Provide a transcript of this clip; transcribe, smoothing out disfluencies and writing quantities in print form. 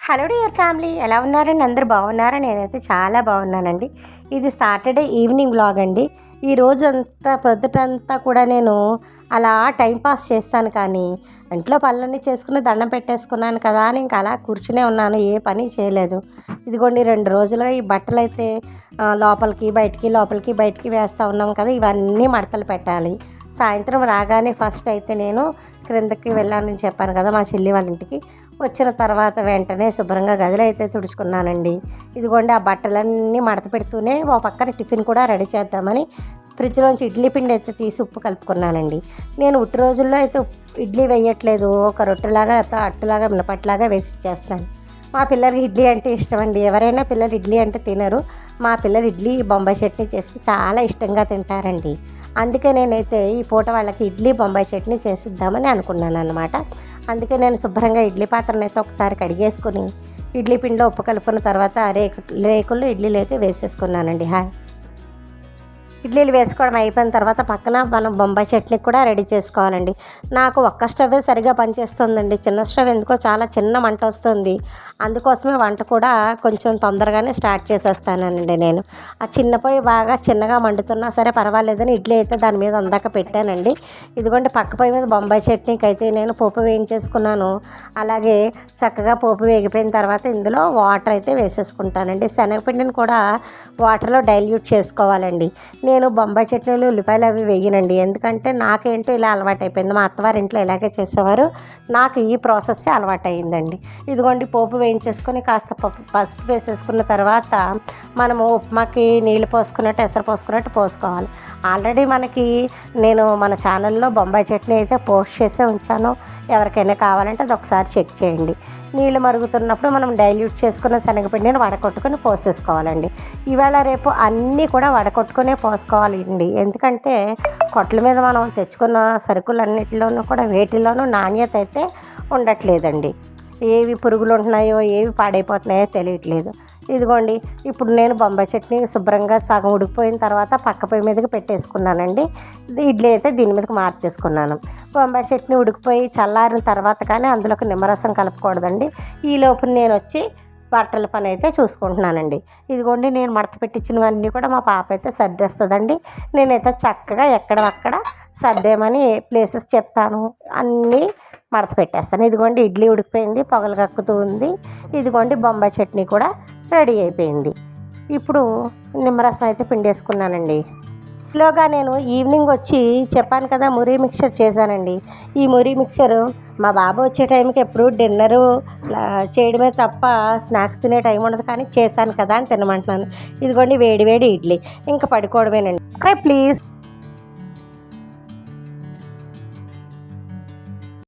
Hello dear family, ఎలా ఉన్నారండి? అందరూ బాగున్నారా? నేనైతే చాలా బాగున్నానండి. ఇది సాటర్డే ఈవినింగ్ వ్లాగ్ అండి. ఈ రోజంతా పొద్దుటంతా కూడా నేను అలా టైంపాస్ చేస్తాను, కానీ ఇంట్లో పనులన్నీ చేసుకుని దండం పెట్టేసుకున్నాను కదా అని ఇంకా అలా కూర్చునే ఉన్నాను, ఏ పని చేయలేదు. ఇదిగోండి 2 రోజులుగా ఈ బట్టలు అయితే లోపలికి బయటికి వేస్తూ ఉన్నాం కదా, ఇవన్నీ మడతలు పెట్టాలి. సాయంత్రం రాగానే ఫస్ట్ అయితే నేను క్రిందకి వెళ్ళానని చెప్పాను కదా మా చెల్లి వాళ్ళ ఇంటికి. వచ్చిన తర్వాత వెంటనే శుభ్రంగా గదిలో అయితే తుడుచుకున్నానండి. ఇదిగోండి ఆ బట్టలన్నీ మడత పెడుతూనే ఓ పక్కన టిఫిన్ కూడా రెడీ చేద్దామని ఫ్రిడ్జ్లోంచి ఇడ్లీ పిండి అయితే తీసి ఉప్పు కలుపుకున్నానండి. నేను ఉట్టి రోజుల్లో అయితే ఇడ్లీ వేయట్లేదు, ఒక రొట్టెలాగా అట్టులాగా మినపట్లాగా వేసి చేస్తాను. మా పిల్లలకి ఇడ్లీ అంటే ఇష్టం అండి. ఎవరైనా పిల్లలు ఇడ్లీ అంటే తినరు, మా పిల్లలు ఇడ్లీ బొంబాయి చట్నీ చేస్తే చాలా ఇష్టంగా తింటారండి. అందుకే నేనైతే ఈ పూట వాళ్ళకి ఇడ్లీ బొంబాయి చట్నీ చేసిద్దామని అనుకున్నాను అన్నమాట. అందుకే నేను శుభ్రంగా ఇడ్లీ పాత్రను అయితే ఒకసారి కడిగేసుకుని ఇడ్లీ పిండిలో ఉప్పు కలుపుకున్న తర్వాత రేకుల్లో ఇడ్లీలు అయితే వేసేసుకున్నానండి. ఇడ్లీలు వేసుకోవడం అయిపోయిన తర్వాత పక్కన మనం బొంబాయి చట్నీ కూడా రెడీ చేసుకోవాలండి. నాకు ఒక్క స్టవ్వే సరిగా పనిచేస్తుందండి, చిన్న స్టవ్ ఎందుకో చాలా చిన్న మంట వస్తుంది. అందుకోసమే వంట కూడా కొంచెం తొందరగానే స్టార్ట్ చేసేస్తానండి. నేను ఆ చిన్న పొయ్యి బాగా చిన్నగా మండుతున్నా సరే పర్వాలేదని ఇడ్లీ అయితే దాని మీద అందాక పెట్టానండి. ఇదిగోండి పక్క పొయ్యి మీద బొంబాయి చట్నీకి అయితే నేను పోపు వేయించేసుకున్నాను. అలాగే చక్కగా పోపు వేగిపోయిన తర్వాత ఇందులో వాటర్ అయితే వేసేసుకుంటానండి. శనగపిండిని కూడా వాటర్లో డైల్యూట్ చేసుకోవాలండి. నేను బొంబాయి చట్నీలు ఉల్లిపాయలు అవి వేయనండి, ఎందుకంటే నాకేంటో ఇలా అలవాటు అయిపోయింది. మా అత్తవారింట్లో ఇలాగే చేసేవారు, నాకు ఈ ప్రాసెస్ అలవాటు అయ్యిందండి. ఇదిగోండి పోపు వేయించేసుకొని కాస్త పసుపు వేసేసుకున్న తర్వాత మనము ఉప్మాకి నీళ్ళు పోసుకున్నట్టు ఎసరు పోసుకున్నట్టు పోసుకోవాలి. ఆల్రెడీ నేను మన ఛానల్లో బొంబాయి చట్నీ అయితే పోస్ట్ చేసే ఉంచాను, ఎవరికైనా కావాలంటే అది ఒకసారి చెక్ చేయండి. నీళ్ళు మరుగుతున్నప్పుడు మనం డైల్యూట్ చేసుకున్న శనగపిండిని వడకొట్టుకొని పోసేసుకోవాలండి. ఈవేళ రేపు అన్నీ కూడా వడకొట్టుకునే పోసుకోవాలండి, ఎందుకంటే కొట్ల మీద మనం తెచ్చుకున్న సరుకులన్నిటిలోనూ కూడా వేటిలోనూ నాణ్యత అయితే ఉండట్లేదండి. ఏవి పురుగులు ఉంటున్నాయో ఏవి పాడైపోతున్నాయో తెలియట్లేదు. ఇదిగోండి ఇప్పుడు నేను బొంబాయి చట్నీ శుభ్రంగా సగం ఉడికిపోయిన తర్వాత పక్క పొయ్యి మీదకి పెట్టేసుకున్నానండి. ఇడ్లీ అయితే దీని మీదకి మార్చేసుకున్నాను. బొంబాయి చట్నీ ఉడికిపోయి చల్లారిన తర్వాత కానీ అందులోకి నిమ్మరసం కలపకూడదండి. ఈలోపు నేను వచ్చి బట్టల పని అయితే చూసుకుంటున్నానండి. ఇదిగోండి నేను మడత పెట్టించినవన్నీ కూడా మా పాప అయితే సర్దేస్తుందండి. నేనైతే చక్కగా ఎక్కడక్కడ సర్దేమని ప్లేసెస్ చెప్తాను, అన్నీ మడత పెట్టేస్తాను. ఇదిగోండి ఇడ్లీ ఉడికిపోయింది, పొగలు కక్కుతూ ఉంది. ఇదిగోండి బొంబాయి చట్నీ కూడా రెడీ అయిపోయింది. ఇప్పుడు నిమ్మరసం అయితే పిండేసుకున్నానండి. ఈలోగా నేను ఈవినింగ్ వచ్చి చెప్పాను కదా మురి మిక్చర్ చేశానండి. ఈ మురి మిక్చర్ మా బాబు వచ్చే టైంకి ఎప్పుడు డిన్నరు చేయడమే తప్ప స్నాక్స్ తినే టైం ఉండదు, కానీ చేశాను కదా అని తినమంటున్నాను. ఇదిగోండి వేడి వేడి ఇడ్లీ, ఇంకా పడుకోవడమేనండి. ప్లీజ్.